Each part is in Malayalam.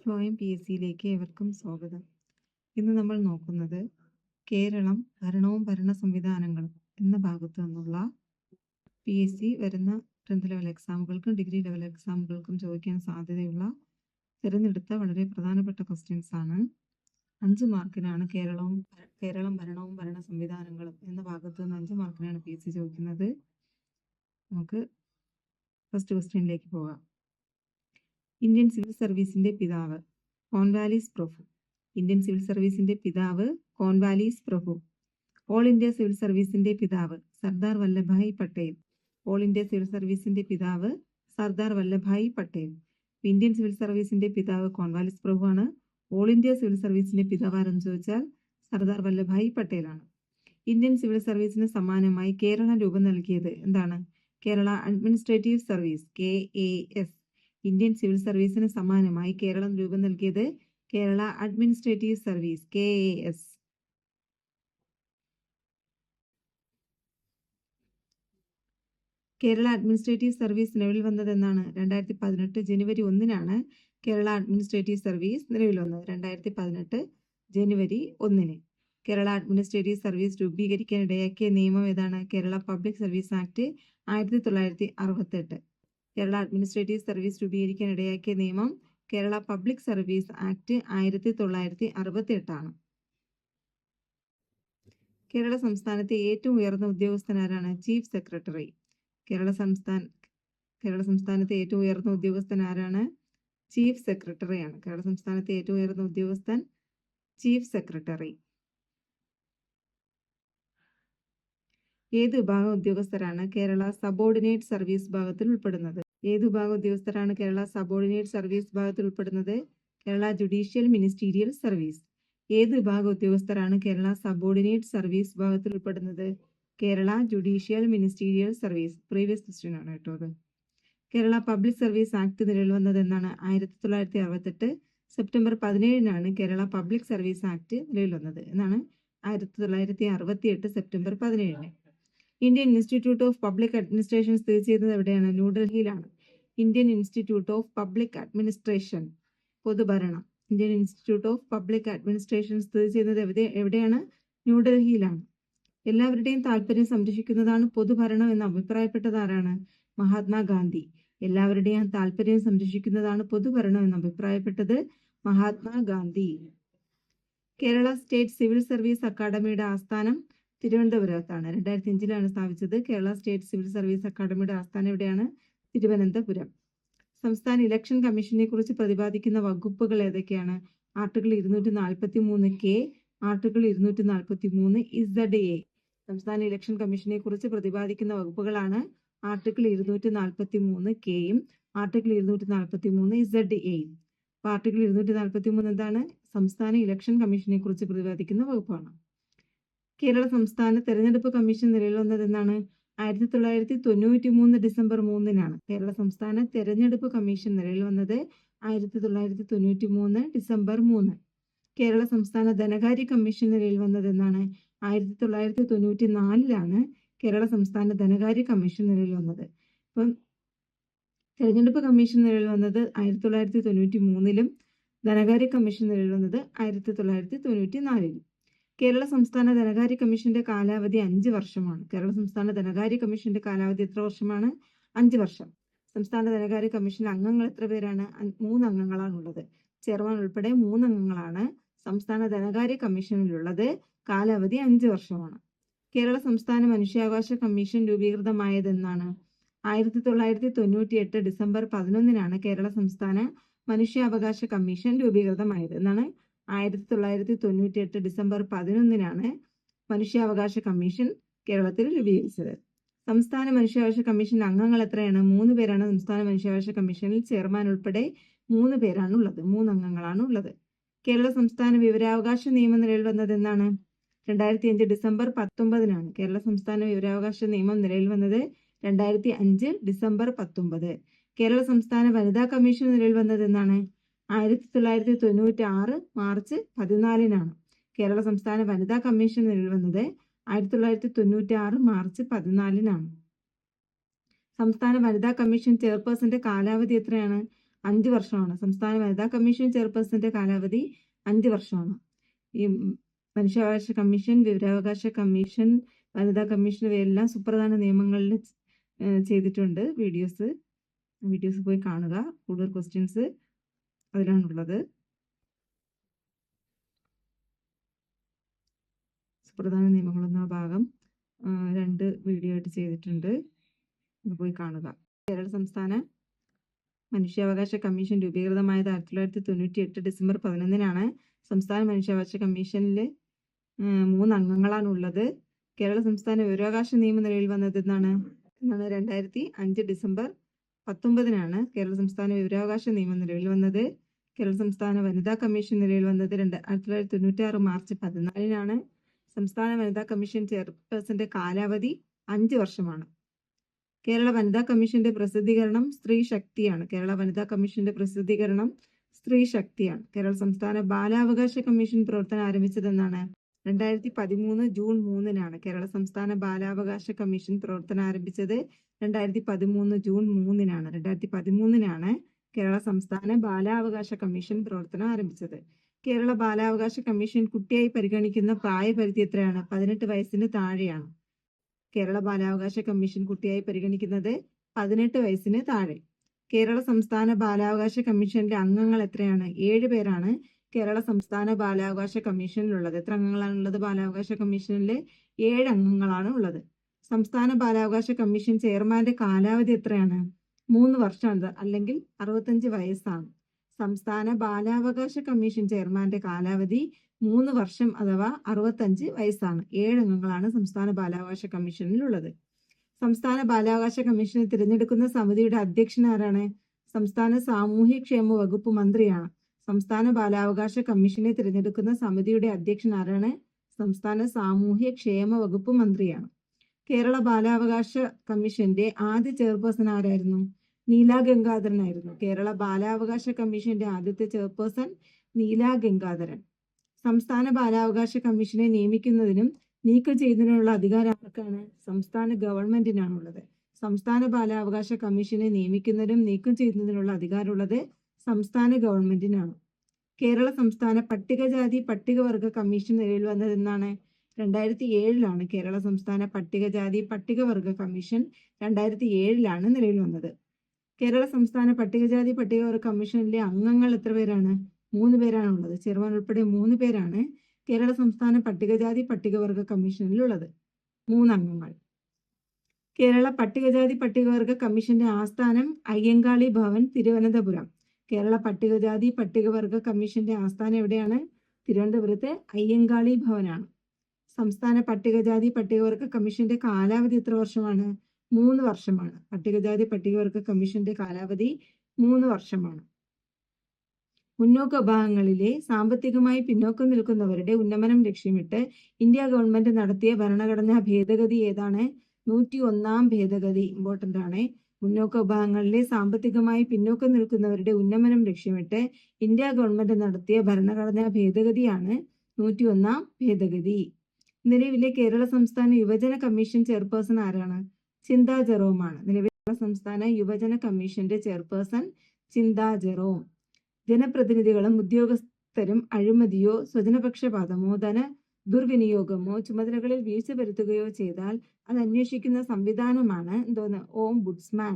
ഫ്ലോയം പി എസ് സിയിലേക്ക് ഏവർക്കും സ്വാഗതം. ഇന്ന് നമ്മൾ നോക്കുന്നത് കേരളം ഭരണവും ഭരണ സംവിധാനങ്ങളും എന്ന ഭാഗത്തു നിന്നുള്ള പി എസ് സി വരുന്ന 10th ലെവൽ എക്സാമുകൾക്കും ഡിഗ്രി ലെവൽ എക്സാമുകൾക്കും ചോദിക്കാൻ സാധ്യതയുള്ള തിരഞ്ഞെടുത്ത വളരെ പ്രധാനപ്പെട്ട ക്വസ്റ്റ്യൻസ് ആണ്. 5 മാർക്കിനാണ് കേരളം ഭരണവും ഭരണ സംവിധാനങ്ങളും എന്ന ഭാഗത്തു നിന്ന് 5 മാർക്കിനാണ് പി എസ് സി ചോദിക്കുന്നത്. നമുക്ക് ഫസ്റ്റ് ക്വസ്റ്റ്യനിലേക്ക് പോകാം. ഇന്ത്യൻ സിവിൽ സർവീസിന്റെ പിതാവ് കോൺവാലിസ് പ്രഭു. ഇന്ത്യൻ സിവിൽ സർവീസിന്റെ പിതാവ് കോൺവാലിസ് പ്രഭു. ഓൾ ഇന്ത്യ സിവിൽ സർവീസിന്റെ പിതാവ് Sardar Vallabhbhai Patel. All India civil സർവീസിന്റെ പിതാവ് സർദാർ വല്ലഭായ് പട്ടേൽ. ഇന്ത്യൻ സിവിൽ സർവീസിന്റെ പിതാവ് കോൺവാലിസ് പ്രഭു ആണ്. ഓൾ ഇന്ത്യ സിവിൽ സർവീസിന്റെ പിതാവ് ആരെന്ന് ചോദിച്ചാൽ സർദാർ വല്ലഭായ് പട്ടേലാണ്. ഇന്ത്യൻ സിവിൽ സർവീസിന് സമാനമായി കേരളം രൂപം നൽകിയത് എന്താണ്? Kerala administrative service KAS. Indian civil സർവീസിന് സമാനമായി കേരളം രൂപം നൽകിയത് Kerala administrative service KAS. Kerala administrative service നിലവിൽ വന്നത് എന്നാണ്? 2018 ജനുവരി 1 കേരള അഡ്മിനിസ്ട്രേറ്റീവ് സർവീസ് നിലവിൽ വന്നത്. 2018 ജനുവരി 1 കേരള അഡ്മിനിസ്ട്രേറ്റീവ് സർവീസ് രൂപീകരിക്കാൻ ഇടയാക്കിയ നിയമം ഏതാണ്? Kerala public service act 1968. Kerala administrative service രൂപീകരിക്കാൻ ഇടയാക്കിയ നിയമം കേരള പബ്ലിക് സർവീസ് ആക്ട് 1968 ആണ്. കേരള സംസ്ഥാനത്തെ ഏറ്റവും ഉയർന്ന ഉദ്യോഗസ്ഥൻ ആരാണ്? Chief secretary. കേരള സംസ്ഥാനത്തെ ഏറ്റവും ഉയർന്ന ഉദ്യോഗസ്ഥൻ ആരാണ്? ചീഫ് സെക്രട്ടറിയാണ്. കേരള സംസ്ഥാനത്തെ ഏറ്റവും ഉയർന്ന ഉദ്യോഗസ്ഥൻ ചീഫ് സെക്രട്ടറി. ഏത് വിഭാഗം ഉദ്യോഗസ്ഥരാണ് കേരള സബോർഡിനേറ്റ് സർവീസ് വിഭാഗത്തിൽ ഉൾപ്പെടുന്നത്? ഏത് വിഭാഗം ഉദ്യോഗസ്ഥരാണ് കേരള സബോർഡിനേറ്റ് സർവീസ് വിഭാഗത്തിൽ ഉൾപ്പെടുന്നത്? Kerala judicial ministerial service. ഏത് വിഭാഗം ഉദ്യോഗസ്ഥരാണ് കേരള സബോർഡിനേറ്റ് സർവീസ് വിഭാഗത്തിൽ ഉൾപ്പെടുന്നത്? Kerala judicial ministerial service. Previous question ആണ് കേട്ടോ അത്. കേരള പബ്ലിക് സർവീസ് ആക്ട് നിലവിൽ വന്നത് എന്നാണ്? 1968 September 17 Kerala public service act നിലവിൽ വന്നത് എന്നാണ്? 1968 September 17. Indian Institute of Public Administration സ്ഥിതി ചെയ്യുന്നത് എവിടെയാണ്? ന്യൂഡൽഹിയിലാണ്. Indian Institute of Public Administration പൊതുഭരണം. Indian Institute of Public Administration സ്ഥിതി ചെയ്യുന്നത് എവിടെയാണ്? ന്യൂഡൽഹിയിലാണ്. എല്ലാവരുടെയും താല്പര്യം സംരക്ഷിക്കുന്നതാണ് പൊതുഭരണം എന്ന് അഭിപ്രായപ്പെട്ടത് ആരാണ്? മഹാത്മാഗാന്ധി. എല്ലാവരുടെയും താല്പര്യം സംരക്ഷിക്കുന്നതാണ് പൊതുഭരണം എന്ന് അഭിപ്രായപ്പെട്ടത് Mahatma Gandhi. Kerala state civil service അക്കാദമിയുടെ ആസ്ഥാനം തിരുവനന്തപുരത്താണ്. 2005 സ്ഥാപിച്ചത്. കേരള സ്റ്റേറ്റ് സിവിൽ സർവീസ് അക്കാദമിയുടെ ആസ്ഥാനം എവിടെയാണ്? തിരുവനന്തപുരം. സംസ്ഥാന ഇലക്ഷൻ കമ്മീഷനെ കുറിച്ച് പ്രതിപാദിക്കുന്ന വകുപ്പുകൾ ഏതൊക്കെയാണ്? ആർട്ടിക്കിൾ 243K, ആർട്ടിക്കിൾ 243 സംസ്ഥാന ഇലക്ഷൻ കമ്മീഷനെ കുറിച്ച് പ്രതിപാദിക്കുന്ന വകുപ്പുകളാണ് ആർട്ടിക്കിൾ 243Kയും ആർട്ടിക്കിൾ 243 ആർട്ടിക്കിൾ 243 എന്താണ്? സംസ്ഥാന ഇലക്ഷൻ കമ്മീഷനെ കുറിച്ച് പ്രതിപാദിക്കുന്ന വകുപ്പാണ്. കേരള സംസ്ഥാന തെരഞ്ഞെടുപ്പ് കമ്മീഷൻ നിലവിൽ വന്നത് എന്നാണ്? 1993 ഡിസംബർ 3 കേരള സംസ്ഥാന തെരഞ്ഞെടുപ്പ് കമ്മീഷൻ നിലവിൽ വന്നത് 1993 ഡിസംബർ 3. കേരള സംസ്ഥാന ധനകാര്യ കമ്മീഷൻ നിലവിൽ വന്നത് എന്നാണ്? 1994 കേരള സംസ്ഥാന ധനകാര്യ കമ്മീഷൻ നിലവിൽ വന്നത്. ഇപ്പം തെരഞ്ഞെടുപ്പ് കമ്മീഷൻ നിലവിൽ വന്നത് 1993 ധനകാര്യ കമ്മീഷൻ നിലവിൽ വന്നത് 1994. കേരള സംസ്ഥാന ധനകാര്യ കമ്മീഷന്റെ കാലാവധി 5 വർഷമാണ്. കേരള സംസ്ഥാന ധനകാര്യ കമ്മീഷന്റെ കാലാവധി എത്ര വർഷമാണ്? 5 വർഷം. സംസ്ഥാന ധനകാര്യ കമ്മീഷൻ അംഗങ്ങൾ എത്ര പേരാണ്? 3 അംഗങ്ങളാണുള്ളത്. ചെയർമാൻ ഉൾപ്പെടെ 3 അംഗങ്ങളാണ് സംസ്ഥാന ധനകാര്യ കമ്മീഷനിലുള്ളത്. കാലാവധി 5 വർഷമാണ്. കേരള സംസ്ഥാന മനുഷ്യാവകാശ കമ്മീഷൻ രൂപീകൃതമായതെന്നാണ്? 1998 ഡിസംബർ 11 കേരള സംസ്ഥാന മനുഷ്യാവകാശ കമ്മീഷൻ രൂപീകൃതമായത് എന്നാണ്? 1998 ഡിസംബർ 11 മനുഷ്യാവകാശ കമ്മീഷൻ കേരളത്തിൽ രൂപീകരിച്ചത്. സംസ്ഥാന മനുഷ്യാവകാശ കമ്മീഷൻ അംഗങ്ങൾ എത്രയാണ്? 3 പേരാണ് സംസ്ഥാന മനുഷ്യാവകാശ കമ്മീഷനിൽ. ചെയർമാൻ ഉൾപ്പെടെ 3 പേരാണ് ഉള്ളത്. 3 അംഗങ്ങളാണ് ഉള്ളത്. കേരള സംസ്ഥാന വിവരാവകാശ നിയമം നിലവിൽ വന്നത് എന്നാണ്? 2005 ഡിസംബർ 19 കേരള സംസ്ഥാന വിവരാവകാശ നിയമം നിലവിൽ വന്നത് 2005 ഡിസംബർ 19. കേരള സംസ്ഥാന വനിതാ കമ്മീഷൻ നിലവിൽ വന്നത് എന്നാണ്? 1996 മാർച്ച് 14 കേരള സംസ്ഥാന വനിതാ കമ്മീഷൻ നിലവിൽ വന്നത് 1996 മാർച്ച് 14 സംസ്ഥാന വനിതാ കമ്മീഷൻ ചെയർപേഴ്സന്റെ കാലാവധി എത്രയാണ്? 5 വർഷമാണ്. സംസ്ഥാന വനിതാ കമ്മീഷൻ ചെയർപേഴ്സന്റെ കാലാവധി 5 വർഷമാണ്. ഈ മനുഷ്യാവകാശ കമ്മീഷൻ, വിവരാവകാശ കമ്മീഷൻ, വനിതാ കമ്മീഷൻ ഇവയെല്ലാം സുപ്രധാന നിയമങ്ങളിൽ ചെയ്തിട്ടുണ്ട്. വീഡിയോസ് പോയി കാണുക. കൂടുതൽ ക്വസ്റ്റ്യൻസ് അതിലാണുള്ളത്. സുപ്രധാന നിയമങ്ങൾ എന്ന ഭാഗം 2 വീഡിയോ ആയിട്ട് ചെയ്തിട്ടുണ്ട്. ഇത് പോയി കാണുക. കേരള സംസ്ഥാന മനുഷ്യാവകാശ കമ്മീഷൻ രൂപീകൃതമായത് 1998 ഡിസംബർ 11-നാണ്. സംസ്ഥാന മനുഷ്യാവകാശ കമ്മീഷനിൽ 3 അംഗങ്ങളാണ് ഉള്ളത്. കേരള സംസ്ഥാന വിവരാവകാശ നിയമം നിലവിൽ വന്നത് എന്നാണ് 2005 ഡിസംബർ 19-നാണ് കേരള സംസ്ഥാന വിവരാവകാശ നിയമം നിലവിൽ വന്നത്. കേരള സംസ്ഥാന വനിതാ കമ്മീഷൻ നിലവിൽ വന്നത് 1996 മാർച്ച് 14-നാണ്. സംസ്ഥാന വനിതാ കമ്മീഷൻ ചെയർപേഴ്സന്റെ കാലാവധി 5 വർഷമാണ്. കേരള വനിതാ കമ്മീഷന്റെ പ്രസിദ്ധീകരണം സ്ത്രീ ശക്തിയാണ്. കേരള വനിതാ കമ്മീഷന്റെ പ്രസിദ്ധീകരണം സ്ത്രീ ശക്തിയാണ്. കേരള സംസ്ഥാന ബാലാവകാശ കമ്മീഷൻ പ്രവർത്തനം ആരംഭിച്ചതെന്നാണ് 2013 ജൂൺ 3-നാണ്. കേരള സംസ്ഥാന ബാലാവകാശ കമ്മീഷൻ പ്രവർത്തനം ആരംഭിച്ചത് 2013 ജൂൺ 3-നാണ്. 2013-നാണ് കേരള സംസ്ഥാന ബാലാവകാശ കമ്മീഷൻ പ്രവർത്തനം ആരംഭിച്ചത്. കേരള ബാലാവകാശ കമ്മീഷൻ കുട്ടിയായി പരിഗണിക്കുന്ന പ്രായപരിധി എത്രയാണ്? 18 വയസ്സിന് താഴെയാണ്. കേരള ബാലാവകാശ കമ്മീഷൻ കുട്ടിയായി പരിഗണിക്കുന്നത് 18 വയസ്സിന് താഴെ. കേരള സംസ്ഥാന ബാലാവകാശ കമ്മീഷനിലെ അംഗങ്ങൾ എത്രയാണ്? 7 പേരാണ് കേരള സംസ്ഥാന ബാലാവകാശ കമ്മീഷനിലുള്ളത്. എത്ര അംഗങ്ങളാണുള്ളത്? ബാലാവകാശ കമ്മീഷനിൽ 7 അംഗങ്ങളാണ് ഉള്ളത്. സംസ്ഥാന ബാലാവകാശ കമ്മീഷൻ ചെയർമാന്റെ കാലാവധി എത്രയാണ്? 3 വർഷമാണ്, അല്ലെങ്കിൽ 65 വയസ്സാണ്. സംസ്ഥാന ബാലാവകാശ കമ്മീഷൻ ചെയർമാന്റെ കാലാവധി 3 വർഷം അഥവാ 65 വയസ്സാണ്. 7 അംഗങ്ങളാണ് സംസ്ഥാന ബാലാവകാശ കമ്മീഷനിലുള്ളത്. സംസ്ഥാന ബാലാവകാശ കമ്മീഷനെ തിരഞ്ഞെടുക്കുന്ന സമിതിയുടെ അധ്യക്ഷൻ ആരാണ്? സംസ്ഥാന സാമൂഹ്യക്ഷേമ വകുപ്പ് മന്ത്രിയാണ്. സംസ്ഥാന ബാലാവകാശ കമ്മീഷനെ തിരഞ്ഞെടുക്കുന്ന സമിതിയുടെ അധ്യക്ഷൻ ആരാണ്? സംസ്ഥാന സാമൂഹ്യക്ഷേമ വകുപ്പ് മന്ത്രിയാണ്. കേരള ബാലാവകാശ കമ്മീഷന്റെ ആദ്യ ചെയർപേഴ്സൺ ആരായിരുന്നു? നീല ഗംഗാധരനായിരുന്നു. കേരള ബാലാവകാശ കമ്മീഷന്റെ ആദ്യത്തെ ചെയർപേഴ്സൺ നീല ഗംഗാധരൻ. സംസ്ഥാന ബാലാവകാശ കമ്മീഷനെ നിയമിക്കുന്നതിനും നീക്കം ചെയ്യുന്നതിനുള്ള അധികാരം ആർക്കാണ്? സംസ്ഥാന ഗവൺമെന്റിനാണുള്ളത്. സംസ്ഥാന ബാലാവകാശ കമ്മീഷനെ നിയമിക്കുന്നതിനും നീക്കം ചെയ്യുന്നതിനുള്ള അധികാരമുള്ളത് സംസ്ഥാന ഗവൺമെന്റിനാണ്. കേരള സംസ്ഥാന പട്ടികജാതി പട്ടികവർഗ കമ്മീഷൻ നിലവിൽ വന്നത് എന്നാണ്? 2007-ലാണ് കേരള സംസ്ഥാന പട്ടികജാതി പട്ടികവർഗ കമ്മീഷൻ 2007-ലാണ് നിലവിൽ വന്നത്. കേരള സംസ്ഥാന പട്ടികജാതി പട്ടികവർഗ കമ്മീഷനിലെ അംഗങ്ങൾ എത്ര പേരാണ്? 3 പേരാണ് ഉള്ളത്. ചെയർമാൻ ഉൾപ്പെടെ 3 പേരാണ് കേരള സംസ്ഥാന പട്ടികജാതി പട്ടികവർഗ കമ്മീഷനിലുള്ളത്. 3 അംഗങ്ങൾ. കേരള പട്ടികജാതി പട്ടികവർഗ കമ്മീഷന്റെ ആസ്ഥാനം അയ്യങ്കാളി ഭവൻ, തിരുവനന്തപുരം. കേരള പട്ടികജാതി പട്ടികവർഗ കമ്മീഷന്റെ ആസ്ഥാനം എവിടെയാണ്? തിരുവനന്തപുരത്തെ അയ്യങ്കാളി ഭവനാണ്. സംസ്ഥാന പട്ടികജാതി പട്ടികവർഗ കമ്മീഷന്റെ കാലാവധി എത്ര വർഷമാണ്? 3 വർഷമാണ്. പട്ടികജാതി പട്ടികവർഗ കമ്മീഷന്റെ കാലാവധി 3 വർഷമാണ്. മുന്നോക്ക വിഭാഗങ്ങളിലെ സാമ്പത്തികമായി പിന്നോക്കം നിൽക്കുന്നവരുടെ ഉന്നമനം ലക്ഷ്യമിട്ട് ഇന്ത്യ ഗവൺമെന്റ് നടത്തിയ ഭരണഘടനാ ഭേദഗതി ഏതാണ്? 101-ാം ഭേദഗതി. ഇമ്പോർട്ടന്റ് ആണ്. മുന്നോക്ക വിഭാഗങ്ങളിലെ സാമ്പത്തികമായി പിന്നോക്കം നിൽക്കുന്നവരുടെ ഉന്നമനം ലക്ഷ്യമിട്ട് ഇന്ത്യ ഗവൺമെന്റ് നടത്തിയ ഭരണഘടനാ ഭേദഗതിയാണ് 101-ാം ഭേദഗതി. നിലവിലെ കേരള സംസ്ഥാന യുവജന കമ്മീഷൻ ചെയർപേഴ്സൺ ആരാണ്? ചിന്ത ജെറോമാണ്. നിലവിലെ സംസ്ഥാന യുവജന കമ്മീഷന്റെ ചെയർപേഴ്സൺ ചിന്ത ജെറോം. ജനപ്രതിനിധികളും ഉദ്യോഗസ്ഥരും അഴിമതിയോ സ്വജനപക്ഷപാതമോ ധന ദുർവിനിയോഗമോ ചുമതലകളിൽ വീഴ്ച വരുത്തുകയോ ചെയ്താൽ അത് അന്വേഷിക്കുന്ന സംവിധാനമാണ് ഓംബുഡ്സ്മാൻ.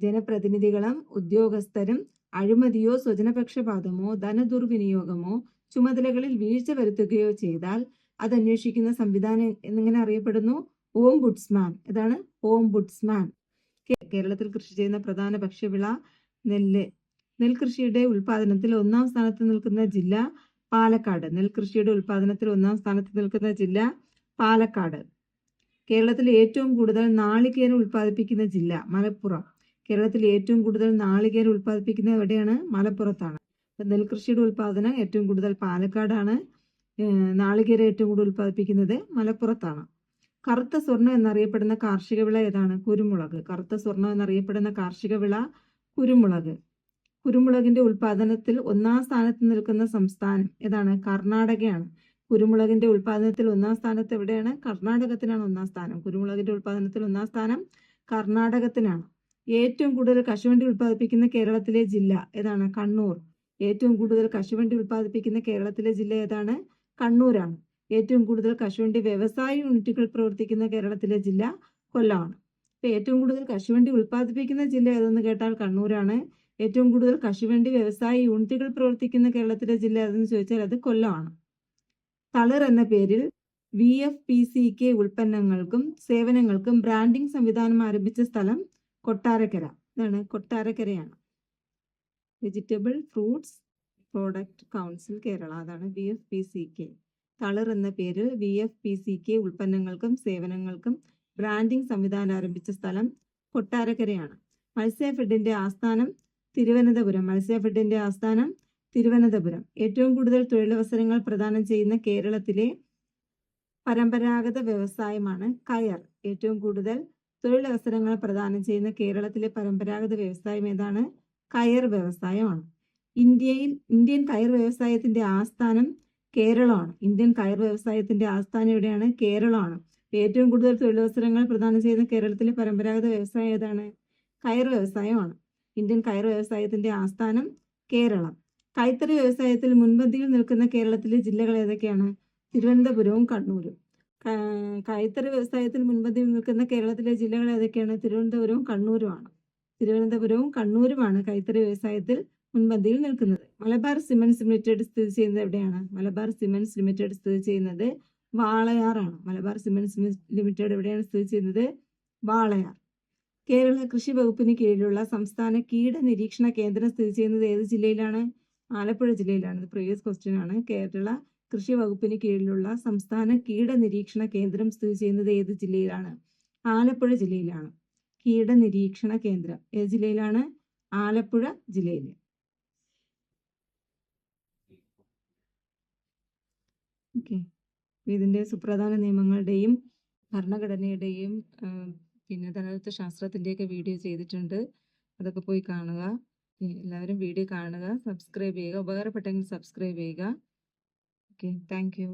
ജനപ്രതിനിധികളും ഉദ്യോഗസ്ഥരും അഴിമതിയോ സ്വജനപക്ഷപാതമോ ധനദുർവിനിയോഗമോ ചുമതലകളിൽ വീഴ്ച വരുത്തുകയോ ചെയ്താൽ അത് അന്വേഷിക്കുന്ന സംവിധാനം എന്നിങ്ങനെ അറിയപ്പെടുന്നു ഓംബുഡ്സ്മാൻ. ഇതാണ് ഓംബുഡ്സ്മാൻ. കേരളത്തിൽ കൃഷി ചെയ്യുന്ന പ്രധാന ഭക്ഷ്യവിള നെല്ല്. നെൽകൃഷിയുടെ ഉൽപാദനത്തിൽ 1-ാം സ്ഥാനത്ത് നിൽക്കുന്ന ജില്ല പാലക്കാട്. നെൽകൃഷിയുടെ ഉൽപാദനത്തിൽ 1-ാം സ്ഥാനത്ത് നിൽക്കുന്ന ജില്ല പാലക്കാട്. കേരളത്തിൽ ഏറ്റവും കൂടുതൽ നാളികേരം ഉൽപ്പാദിപ്പിക്കുന്ന ജില്ല മലപ്പുറം. കേരളത്തിൽ ഏറ്റവും കൂടുതൽ നാളികേരം ഉൽപ്പാദിപ്പിക്കുന്നത് എവിടെയാണ്? മലപ്പുറത്താണ്. നെൽകൃഷിയുടെ ഉൽപാദനം ഏറ്റവും കൂടുതൽ പാലക്കാടാണ്. നാളികേരം ഏറ്റവും കൂടുതൽ ഉൽപ്പാദിപ്പിക്കുന്നത് മലപ്പുറത്താണ്. കറുത്ത സ്വർണം എന്നറിയപ്പെടുന്ന കാർഷിക വിള ഏതാണ്? കുരുമുളക്. കറുത്ത സ്വർണം എന്നറിയപ്പെടുന്ന കാർഷിക വിള കുരുമുളക്. കുരുമുളകിന്റെ ഉൽപാദനത്തിൽ 1-ാം സ്ഥാനത്ത് നിൽക്കുന്ന സംസ്ഥാനം ഏതാണ്? കർണാടകയാണ്. കുരുമുളകിന്റെ ഉൽപാദനത്തിൽ 1-ാം സ്ഥാനത്ത് എവിടെയാണ്? കർണാടകത്തിനാണ് 1-ാം സ്ഥാനം. കുരുമുളകിന്റെ ഉൽപാദനത്തിൽ 1-ാം സ്ഥാനം കർണാടകത്തിനാണ്. ഏറ്റവും കൂടുതൽ കശുവണ്ടി ഉൽപ്പാദിപ്പിക്കുന്ന കേരളത്തിലെ ജില്ല ഏതാണ്? കണ്ണൂർ. ഏറ്റവും കൂടുതൽ കശുവണ്ടി ഉൽപ്പാദിപ്പിക്കുന്ന കേരളത്തിലെ ജില്ല ഏതാണ്? കണ്ണൂരാണ്. ഏറ്റവും കൂടുതൽ കശുവണ്ടി വ്യവസായ യൂണിറ്റുകൾ പ്രവർത്തിക്കുന്ന കേരളത്തിലെ ജില്ല കൊല്ലമാണ്. ഇപ്പൊ ഏറ്റവും കൂടുതൽ കശുവണ്ടി ഉൽപ്പാദിപ്പിക്കുന്ന ജില്ല ഏതെന്ന് കേട്ടാൽ കണ്ണൂരാണ്. ഏറ്റവും കൂടുതൽ കശുവണ്ടി വ്യവസായ യൂണിറ്റുകൾ പ്രവർത്തിക്കുന്ന കേരളത്തിലെ ജില്ല ഏതെന്ന് ചോദിച്ചാൽ അത് കൊല്ലമാണ്. തളിർ എന്ന പേരിൽ VFPCK ഉൽപ്പന്നങ്ങൾക്കും സേവനങ്ങൾക്കും ബ്രാൻഡിംഗ് സംവിധാനം ആരംഭിച്ച സ്ഥലം കൊട്ടാരക്കര. ഇതാണ് കൊട്ടാരക്കരയാണ്. Vegetable fruits product council Kerala, അതാണ് VFPCK. തളിർ എന്ന പേരിൽ VFPCK ഉൽപ്പന്നങ്ങൾക്കും സേവനങ്ങൾക്കും ബ്രാൻഡിംഗ് സംവിധാനം ആരംഭിച്ച സ്ഥലം കൊട്ടാരക്കരയാണ്. മത്സ്യഫെഡിന്റെ ആസ്ഥാനം തിരുവനന്തപുരം. മത്സ്യഫെഡിന്റെ ആസ്ഥാനം തിരുവനന്തപുരം. ഏറ്റവും കൂടുതൽ തൊഴിലവസരങ്ങൾ പ്രദാനം ചെയ്യുന്ന കേരളത്തിലെ പരമ്പരാഗത വ്യവസായമാണ് കയർ. ഏറ്റവും കൂടുതൽ തൊഴിലവസരങ്ങൾ പ്രദാനം ചെയ്യുന്ന കേരളത്തിലെ പരമ്പരാഗത വ്യവസായം ഏതാണ്? കയർ വ്യവസായമാണ്. ഇന്ത്യൻ കയർ വ്യവസായത്തിന്റെ ആസ്ഥാനം കേരളമാണ്. ഇന്ത്യൻ കയർ വ്യവസായത്തിന്റെ ആസ്ഥാനം എവിടെയാണ്? കേരളമാണ്. ഏറ്റവും കൂടുതൽ തൊഴിലവസരങ്ങൾ പ്രദാനം ചെയ്യുന്ന കേരളത്തിലെ പരമ്പരാഗത വ്യവസായം ഏതാണ്? കയർ വ്യവസായമാണ്. ഇന്ത്യൻ കയർ വ്യവസായത്തിന്റെ ആസ്ഥാനം കേരളം. കൈത്തറി വ്യവസായത്തിൽ മുൻപന്തിയിൽ നിൽക്കുന്ന കേരളത്തിലെ ജില്ലകൾ ഏതൊക്കെയാണ്? തിരുവനന്തപുരവും കണ്ണൂരും. കൈത്തറി വ്യവസായത്തിൽ മുൻപന്തിയിൽ നിൽക്കുന്ന കേരളത്തിലെ ജില്ലകൾ ഏതൊക്കെയാണ്? തിരുവനന്തപുരവും കണ്ണൂരുമാണ്. തിരുവനന്തപുരവും കണ്ണൂരുമാണ് കൈത്തറി വ്യവസായത്തിൽ മുൻപന്തിയിൽ നിൽക്കുന്നത്. മലബാർ സിമന്റ്സ് ലിമിറ്റഡ് സ്ഥിതി ചെയ്യുന്നത് എവിടെയാണ്? മലബാർ സിമന്റ്സ് ലിമിറ്റഡ് സ്ഥിതി ചെയ്യുന്നത് വാളയാറാണ്. മലബാർ സിമന്റ്സ് ലിമിറ്റഡ് എവിടെയാണ് സ്ഥിതി ചെയ്യുന്നത്? വാളയാർ. കേരള കൃഷി വകുപ്പിന് കീഴിലുള്ള സംസ്ഥാന കീട നിരീക്ഷണ കേന്ദ്രം സ്ഥിതി ചെയ്യുന്നത് ഏത് ജില്ലയിലാണ്? ആലപ്പുഴ ജില്ലയിലാണ്. ഇത് പ്രീവിയസ് ക്വസ്റ്റ്യൻ ആണ്. കേരള കൃഷി വകുപ്പിന് കീഴിലുള്ള സംസ്ഥാന കീട നിരീക്ഷണ കേന്ദ്രം സ്ഥിതി ചെയ്യുന്നത് ഏത് ജില്ലയിലാണ്? ആലപ്പുഴ ജില്ലയിലാണ്. കീട നിരീക്ഷണ കേന്ദ്രം ഏത് ജില്ലയിലാണ്? ആലപ്പുഴ ജില്ലയിൽ. ഓക്കെ, ഇതിന്റെ സുപ്രധാന നിയമങ്ങളുടെയും ഭരണഘടനയുടെയും പിന്നെ ധനതത്വ ശാസ്ത്രത്തിന്റെയൊക്കെ വീഡിയോ ചെയ്തിട്ടുണ്ട്. അതൊക്കെ പോയി കാണുക. എല്ലാവരും വീഡിയോ കാണുക, സബ്സ്ക്രൈബ് ചെയ്യുക. ഉപകാരപ്പെട്ടെങ്കിൽ സബ്സ്ക്രൈബ് ചെയ്യുക. Okay, thank you.